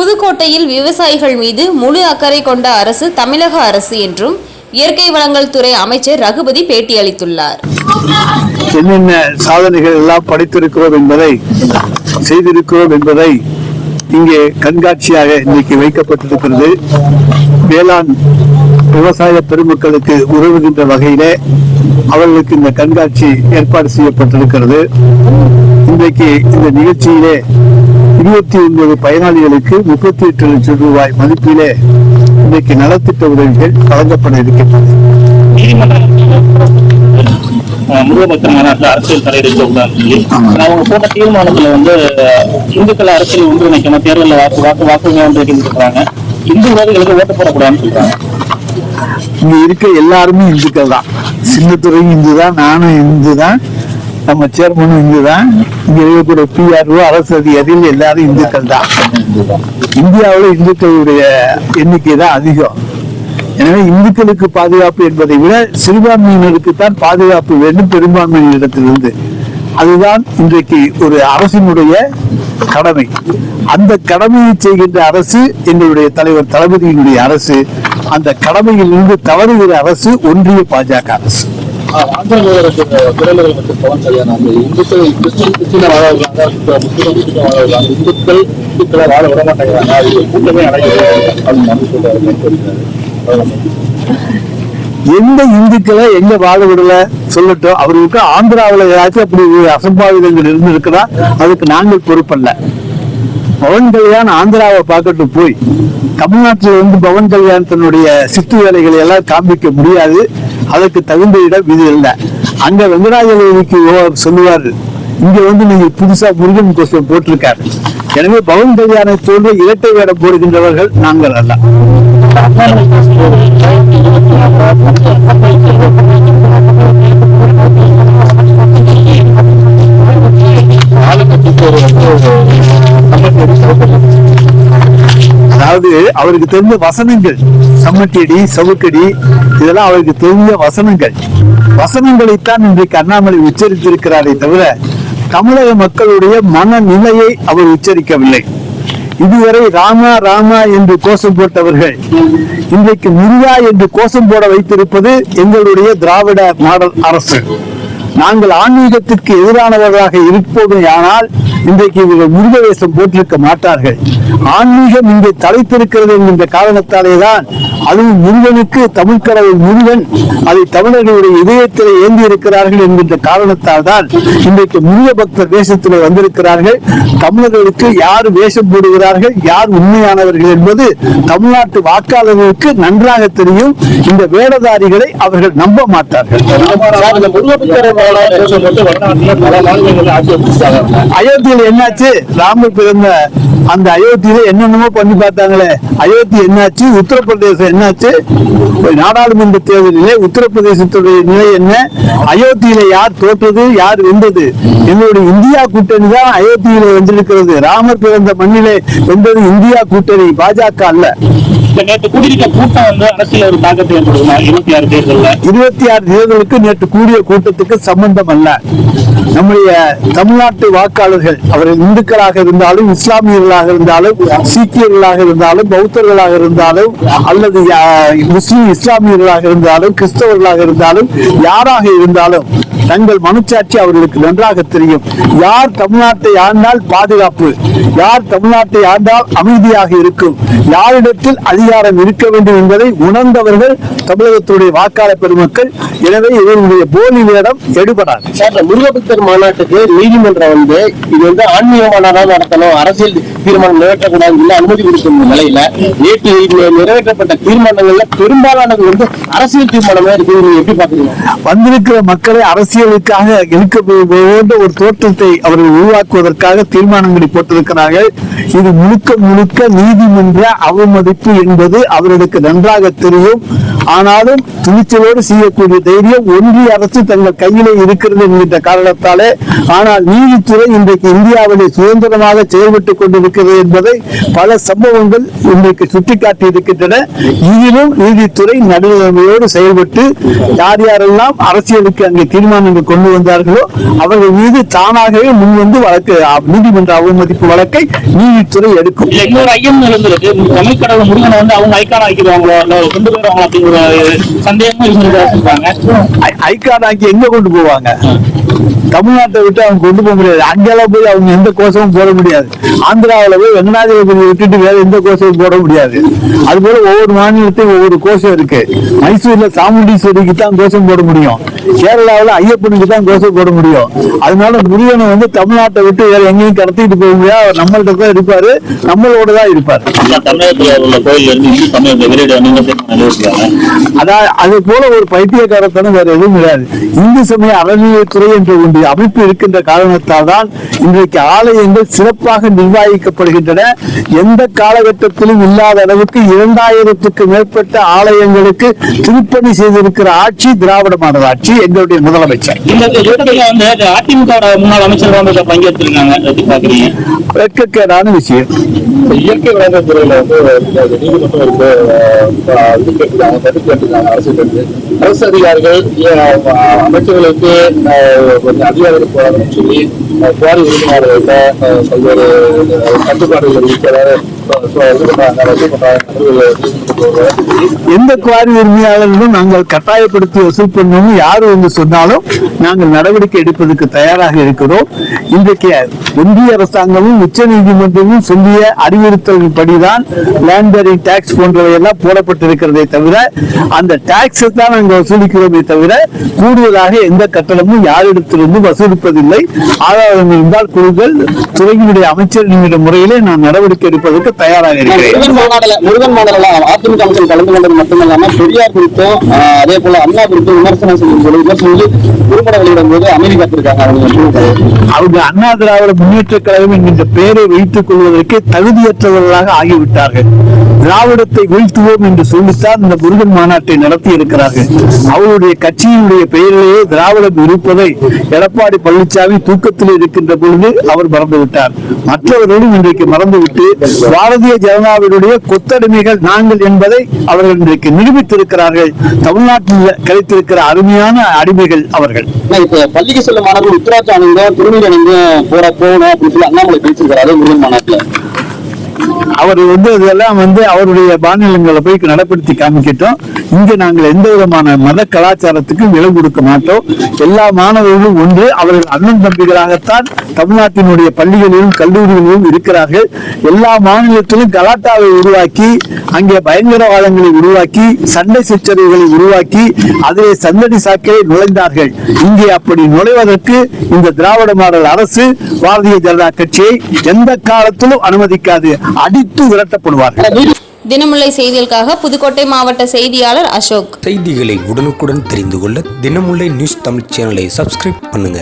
புதுக்கோட்டையில் விவசாயிகள் மீது முழு அக்கறை கொண்ட அரசு தமிழக அரசு என்றும் இயற்கை வளங்கள் துறை அமைச்சர் ரகுபதி பேட்டியளித்துள்ளார். என்னென்ன சாதனைகள் எல்லாம் படைத்திருக்கிறோம் என்பதை செய்திருக்கிறோம் என்பதை இங்கே கண்காட்சியாக இன்னைக்கு வைக்கப்பட்டிருக்கிறது. வேளாண் விவசாய பெருமக்களுக்கு உதவுகின்ற வகையிலே அவர்களுக்கு இந்த கண்காட்சி ஏற்பாடு செய்யப்பட்டிருக்கிறது. இன்றைக்கு இந்த நிகழ்ச்சியிலே 29 பயனாளிகளுக்கு 38 லட்சம் ரூபாய் மதிப்பிலே இன்றைக்கு நலத்திட்ட உதவிகள் வழங்கப்பட இருக்கின்றன. முருகபக்தர் மாநாட்டில் அரசியல் தலையிடக்கூடாது சொல்லி அவங்க போட்ட தீர்மானத்துல இந்துக்கள் அரசியல் ஒன்றிணைக்கணும், தேர்தலில் வாக்குறாங்க, இந்துவாதிகளுக்கு ஓட்டு போடக்கூடாதுன்னு சொல்றாங்க. இங்க இருக்க எல்லாருமே இந்துக்கள் தான். சின்னத்துறையும் இந்து தான், நானும் இந்து தான், நம்ம சேர்மனும் இந்து தான், இங்க இருக்கக்கூடிய PRO அரசு அதிகாரிகள் எல்லாரும் இந்துக்கள் தான். இந்தியாவில் இந்துக்களுடைய எண்ணிக்கை தான் அதிகம். எனவே இந்துக்களுக்கு பாதுகாப்பு என்பதை விட சிறுபான்மையினருக்கு தான் பாதுகாப்பு வேண்டும் பெரும்பான்மையினரிடத்திலிருந்து. அதுதான் இன்றைக்கு ஒரு அரசினுடைய கடமை. அந்த கடமையை செய்கின்ற அரசு எங்களுடைய தலைவர் தளபதியினுடைய அரசு. அந்த கடமையில் இருந்து தவறுகிற அரசு ஒன்றிய பாஜக அரசு. எந்த இந்துக்களை எங்க வாழ விடல சொல்லட்டும். அவர்களுக்கு ஆந்திராவில் ஏதாச்சும் அப்படி அசம்பாவிதங்கள் இருந்து இருக்கிறா, அதுக்கு நாங்கள் பொறுப்பல்ல. பவன் கல்யாண் ஆந்திராவை பார்க்கட்டும் போய், தமிழ்நாட்டில் பவன் கல்யாண் தன்னுடைய சித்து வேலைகளை எல்லாம் காண்பிக்க முடியாது. அதற்கு தகுந்த இடம் இது இல்லை. அங்க வெங்கடாஜலபதிக்கு சொல்லுவாரு, இங்க நீங்க புதுசா முருகன் கோஷம் போட்டிருக்காரு. எனவே பவன் கல்யாணை போன்ற இரட்டை வேடம் போடுகின்றவர்கள் நாங்கள் அல்ல. அதாவது அவருக்கு தெரிஞ்ச வசனங்கள், சம்மட்டியடி, சவுக்கடி, இதெல்லாம் அவருக்கு தெரிஞ்ச வசனங்களைத்தான் இன்றைக்கு அண்ணாமலை உச்சரித்திருக்கிறாரே தவிர தமிழக மக்களுடைய மனநிலையை அவர் உச்சரிக்கவில்லை. இதுவரை ராமா ராமா என்று கோஷம் போட்டவர்கள் இன்றைக்கு முருகா என்று கோஷம் போட வைத்திருப்பது எங்களுடைய திராவிட மாடல் அரசு. நாங்கள் ஆன்மீகத்திற்கு எதிரானவர்களாக இருப்போமே, ஆனால் இன்றைக்கு இவர்கள் முருக வேஷம் போட்டிருக்க மாட்டார்கள். ஆன்மீகம் இங்கே தலைத்திருக்கிறது என்கின்ற காரணத்தாலேதான், அதுவும் முருகனுக்கு தமிழ் கடவுள் முருகன் அதை தமிழர்களுடைய இதயத்திலே ஏந்தி இருக்கிறார்கள் என்கின்ற காரணத்தால் தான் இன்றைக்கு முருக பக்தர் வேஷத்திலே வந்திருக்கிறார்கள். தமிழர்களுக்கு யார் வேஷம் போடுகிறார்கள், யார் உண்மையானவர்கள் என்பது தமிழ்நாட்டு வாக்காளர்களுக்கு நன்றாக தெரியும். இந்த வேடதாரிகளை அவர்கள் நம்ப மாட்டார்கள். அயோத்தியில் என்னாச்சு? ராமர் பிறந்த அந்த அயோத்தியில என்னென்னமோ பண்ணி பார்த்தாங்களே, அயோத்தி என்னாச்சு? உத்தரப்பிரதேசம் என்னாச்சு? நாடாளுமன்ற தேர்தலிலே உத்தரப்பிரதேசத்துடைய நிலை என்ன? அயோத்தியில யார் தோற்றது, யார் வென்றது? எங்களுடைய இந்தியா கூட்டணி தான் அயோத்தியில வென்றிருக்கிறது. ராமர் பிறந்த மண்ணிலே வென்றது இந்தியா கூட்டணி, பாஜக அல்ல. 26 தேர்தலுக்கு நேற்று கூடிய கூட்டத்துக்கு சம்பந்தம் அல்ல. நம்முடைய தமிழ்நாட்டு வாக்காளர்கள், அவர்கள் இந்துக்களாக இருந்தாலும், இஸ்லாமியர்களாக இருந்தாலும், சீக்கியர்களாக இருந்தாலும், பௌத்தர்களாக இருந்தாலும், அல்லது முஸ்லிம் இஸ்லாமியர்களாக இருந்தாலும், கிறிஸ்தவர்களாக இருந்தாலும், யாராக இருந்தாலும் தங்கள் மனச்சாட்சி அவர்களுக்கு நன்றாக தெரியும். யார் தமிழ்நாட்டை ஆண்டால் பாதுகாப்பு, யார் தமிழ்நாட்டை ஆண்டால் அமைதியாக இருக்கும், யாரிடத்தில் அதிகாரம் இருக்க வேண்டும் என்பதை உணர்ந்தவர்கள் தமிழகத்துடைய வாக்காளர் பெருமக்கள். எனவே இவர்களுடைய போலி வேடம் எடுபடாது. முருகபக்தர் மாநாட்டுக்கு நீதிமன்றம் இது ஆன்மீக மாநாடாக நடத்தணும், அரசியல் தீர்மானம் நிறைவேற்றக்கூடாது அனுமதி கொடுக்கும் நிலையில நேற்று நிறைவேற்றப்பட்ட தீர்மானங்கள்ல பெரும்பாலானது அரசியல் தீர்மானமே இருக்கு. நீங்க எப்படி பாக்குறீங்க? வந்திருக்கிற மக்களை அரசியலுக்காக இழுக்க வேண்ட ஒரு தோற்றத்தை அவர்கள் உருவாக்குவதற்காக தீர்மானங்களை போட்டிருக்கிறார்கள். இது முழுக்க முழுக்க நீதிமன்ற அவமதிப்பு என்பது அவர்களுக்கு நன்றாக தெரியும். ஆனாலும் துணிச்சலோடு செய்யக்கூடிய தைரியம் ஒன்றிய அரசு தங்கள் கையிலே இருக்கிறது என்கின்ற காரணத்தாலே, ஆனால் நீதித்துறை இன்றைக்கு இந்தியாவிலே சுதந்திரமாக செயல்பட்டுக் கொண்டிருக்கிறது என்பதை பல சம்பவங்கள் இன்றைக்கு சுட்டிக்காட்டி இருக்கின்றன. இதிலும் நீதித்துறை நடுநிலைமையோடு செயல்பட்டு யார் யாரெல்லாம் அரசியலுக்கு அங்கே தீர்மானங்கள் கொண்டு வந்தார்களோ அவர்கள் மீது தானாகவே முன்வந்து வழக்கு நீதிமன்ற அவமதிப்பு வழக்கை நீதித்துறை எடுக்கும். இன்னொரு ஐயம் இருந்திருக்கு, தமிழ் கடவுள் முருகனை வந்து அவங்க ஐக்கான ஆக்கிடுவாங்களோ இல்ல கொண்டு போயிருவாங்களோ அப்படிங்கிற சந்தேகமும் இருந்திருக்காங்க. ஐக்கான் ஆக்கி எங்க கொண்டு போவாங்க? தமிழ்நாட்டை விட்டு அவங்க கொண்டு போக முடியாது. அங்கெல்லாம் போய் அவங்க எந்த கோஷமும் போட முடியாது. ஆந்திராவில் போய் வெங்கடாஜலபதி விட்டுட்டு வேற எந்த கோஷமும் போட முடியாது. அது போல ஒவ்வொரு மாநிலத்தையும் ஒவ்வொரு கோஷம் இருக்கு. மைசூர்ல சாமுண்டீஸ்வரிக்கு தான் கோஷம் போட முடியும், கேரளாவில் ஐயப்பனுக்கு தான் கோஷம் போட முடியும். அதனால முருகனை வந்து தமிழ்நாட்டை விட்டு வேற எங்கேயும் கடத்திட்டு போக முடியாது. அவர் நம்மள்ட்ட தான் இருப்பாரு, நம்மளோட தான் இருப்பாரு. அதான் அது போல ஒரு பைத்தியக்காரத்தனம் வேற எதுவும் கிடையாது. இந்து சமய அறநிலையத்துறை என்ற ஒன்றிய அமைப்பு இருக்கின்ற காரணத்தால் தான் இன்றைக்கு ஆலயங்கள் சிறப்பாக நிர்வகிக்கப்படுகின்றன. எந்த காலகட்டத்திலும் இல்லாத அளவுக்கு 2000க்கும் மேற்பட்ட ஆலயங்களுக்கு திருப்பணி செய்திருக்கிற ஆட்சி திராவிட மாடல் ஆட்சி, எங்களுடைய முதலமைச்சர். இந்த கூட்டத்தில் வந்து அதிமுக முன்னாள் அமைச்சர் வந்து பங்கேற்றிருக்காங்க. வெட்கக்கேடான விஷயம். இயற்கை வளங்கள் துறையில வந்து நீதிமன்றம் அரசு அதிகாரிகள் அமைச்சர்களுக்கு அதிகாரிகள் போராடணும் சொல்லி குவாரி உரிமையாளர்கள்ட்ட பல்வேறு கட்டுப்பாடுகள் இருக்கிறார். எந்த குவாரி உரிமையாளர்களும் நாங்கள் கட்டாயப்படுத்தி வசூல் பண்ணணும் யாரும் வந்து சொன்னாலும் நாங்கள் நடவடிக்கை எடுப்பதற்கு தயாராக இருக்கிறோம். இன்றைக்கு ஒன்றிய அரசாங்கமும் உச்ச நீதிமன்றமும் சொல்லிய அறிவுறுத்தலின் படிதான் லேண்ட் பேரிங் டாக்ஸ் போன்றவை எல்லாம் போடப்பட்டிருக்கிறதை தவிர அந்த டாக்ஸ் தான் நாங்கள் வசூலிக்கிறோமே தவிர கூடுதலாக எந்த கட்டணமும் யாரிடத்திலிருந்து வசூலிப்பதில்லை. ஆதாரம் இருந்தால் குழுக்கள் துறையினுடைய அமைச்சர் என்கிற முறையிலே நான் நடவடிக்கை எடுப்பதற்கு தயாராக இருக்கிறேன். முருகன் மாடல அதிமுக அமைச்சர் கலந்து கொண்டது மட்டுமல்லாம பெரியார் குறித்தும் அதே போல அண்ணா குறித்தும் விமர்சனம் சொல்லி குறும்பட வெளியிடும் போது அமைதி காத்திருக்காங்க. அவங்க அண்ணா திராவிட முன்னேற்ற கழகம் என்கின்ற பெயரை வைத்துக் கொள்வதற்கு தகுதியற்றவர்களாக ஆகிவிட்டார்கள். திராவிடத்தை வீழ்த்துவோம் என்று சொல்லித்தான் இந்த முருகன் மாநாட்டை நடத்தி இருக்கிறார்கள். அவருடைய கட்சியினுடைய பெயரிலேயே திராவிடம் இருப்பதை எடப்பாடி பழனிசாமி தூக்கத்தில் இருக்கின்ற பொழுது அவர் மறந்துவிட்டார். மற்றவர்களும் இன்றைக்கு மறந்துவிட்டு பாரதிய ஜனதாவினுடைய கொத்தடிமைகள் நாங்கள் என்பதை அவர்கள் இன்றைக்கு நிரூபித்திருக்கிறார்கள். தமிழ்நாட்டில் கிடைத்திருக்கிற அருமையான அடிமைகள் அவர்கள். பள்ளிக்கு செல்ல மாணவர்கள் உத்தராட்சி திருநீர் அணிந்து போகணும் அப்படின்னு சொல்லி அண்ணாமலை பேசியிருக்கிறாரு முருகன் மாநாட்டில். அவர் வந்து இதெல்லாம் வந்து அவருடைய மாநிலங்களை போய் நடைபெடுத்தி காமிக்கிட்டோம். இங்க நாங்கள் எந்த விதமான மத கலாச்சாரத்துக்கும் இடம் கொடுக்க மாட்டோம். எல்லா மாணவர்களும் ஒன்று, அவர்கள் அண்ணன் தம்பிகளாகத்தான் தமிழ்நாட்டினுடைய பள்ளிகளிலும் கல்லூரிகளிலும் இருக்கிறார்கள். எல்லா மாநிலத்திலும் கலாட்டாவை உருவாக்கி அங்கே பயங்கரவாதங்களை உருவாக்கி சண்டை சச்சரவுகளை உருவாக்கி அதிலே சந்தடி சாக்கை நுழைந்தார்கள். இங்கே அப்படி நுழைவதற்கு இந்த திராவிட மாடல் அரசு பாரதிய ஜனதா கட்சியை எந்த காலத்திலும் அனுமதிக்காது. அடித்து விரட்டப்படுவார்கள். தினமுல்லை செய்திகளுக்காக புதுக்கோட்டை மாவட்ட செய்தியாளர் அசோக். செய்திகளை உடனுக்குடன் தெரிந்து கொள்ள தினமுல்லை நியூஸ் தமிழ் சேனலை சப்ஸ்கிரைப் பண்ணுங்க.